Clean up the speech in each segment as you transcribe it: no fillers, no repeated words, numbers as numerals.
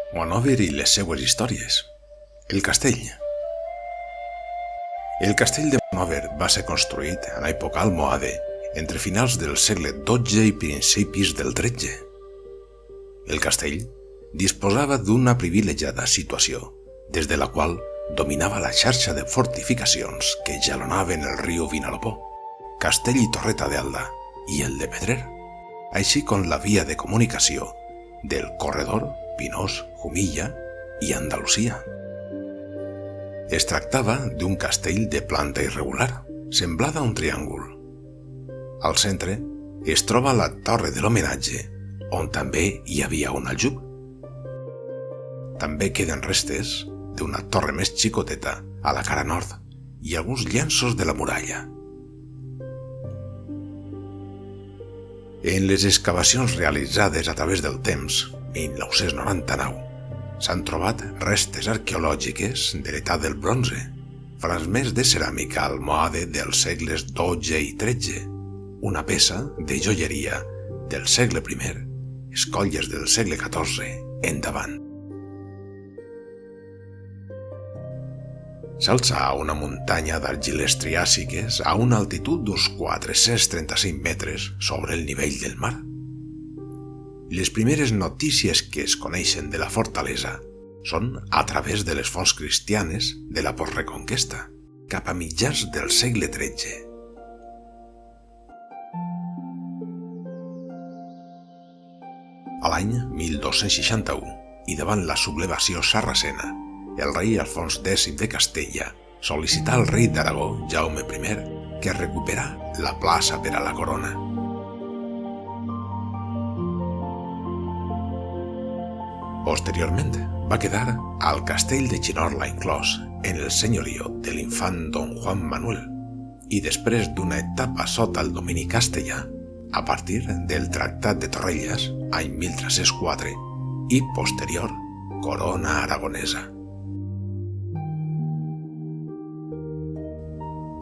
Monòver i les seues històries. El castell. El castell de Monòver va ser construït a l'època almohade entre finals del segle XII i principis del XIII. El castell disposava d'una privilegiada situació, des de la qual dominava la xarxa de fortificacions que jalоnaven el riu Vinalopó, Castell i Torreta d'Elda i el de Pedrer, així com la via de comunicació del corredor Pinós-Jumilla i Andalusia. Es tractava d'un castell de planta irregular, semblada a un triàngul. Al centre es troba la torre de l'homenatge, on també hi havia un aljub. També queden restes d'una torre més xicoteta a la cara nord i alguns llenços de la muralla. En les excavacions realitzades a través del temps, 1999, s'han trobat restes arqueològiques de l'edat del bronze, fragments de ceràmica almohade dels segles XII i XIII, una peça de joieria del segle I, escolles del segle XIV endavant. S'alça a una muntanya d'argiles triàsiques a una altitud d'uns 435 metres sobre el nivell del mar. Les primeres notícies que es coneixen de la fortalesa són a través de les fonts cristianes de la postreconquesta, cap a mitjans del segle XIII. A l'any 1261, i davant la sublevació sarracena, el rei Alfons X de Castella sol·licità al rei d'Aragó, Jaume I, que recuperà la plaça per a la corona. Posteriorment, va quedar al castell de Chinorla inclòs en el senyorio de l'infant don Juan Manuel i després d'una etapa sota el domini castellà, a partir del Tractat de Torrelles, any 1304, i posterior corona aragonesa.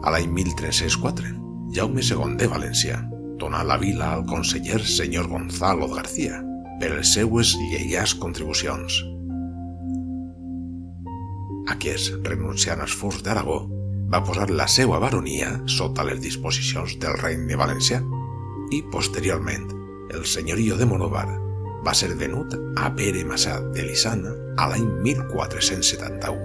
A l'any 1304, Jaume II de València donà la vila al conseller senyor Gonzalo García per les seues lleials contribucions. Aquest, renunciant als furs d'Aragó, va posar la seva baronia sota les disposicions del regne valencià i, posteriorment, el senyorio de Monòver va ser venut a Pere Massà de Lissana a l'any 1471.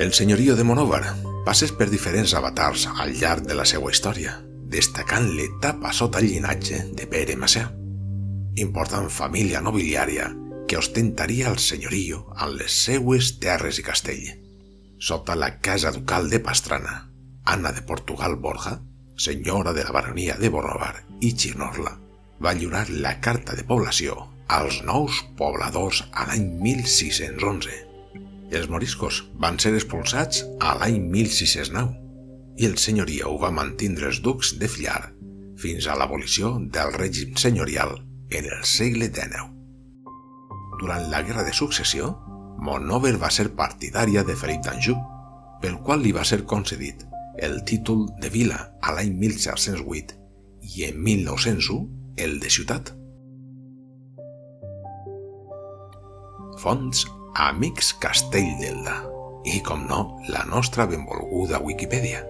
El senyorio de Monòver passés per diferents avatars al llarg de la seva història, destacant l'etapa sota el llinatge de Pere Massà, important família nobiliària que ostentaria el senyorio en les seues terres i castell. Sota la casa ducal de Pastrana, Anna de Portugal Borja, senyora de la baronia de Monòver i Chinorla, va lliurar la carta de població als nous pobladors a l'any 1611. Els moriscos van ser expulsats a l'any 1609 i el senyorio ho va mantindre els ducs de Fillar fins a l'abolició del règim senyorial en el segle XIX. Durant la Guerra de Successió, Monòver va ser partidària de Felip d'Anjou, pel qual li va ser concedit el títol de vila a l'any 1708 i en 1901 el de ciutat. Fonts: Amics Castell d'Elda i, com no, la nostra benvolguda Wikipedia.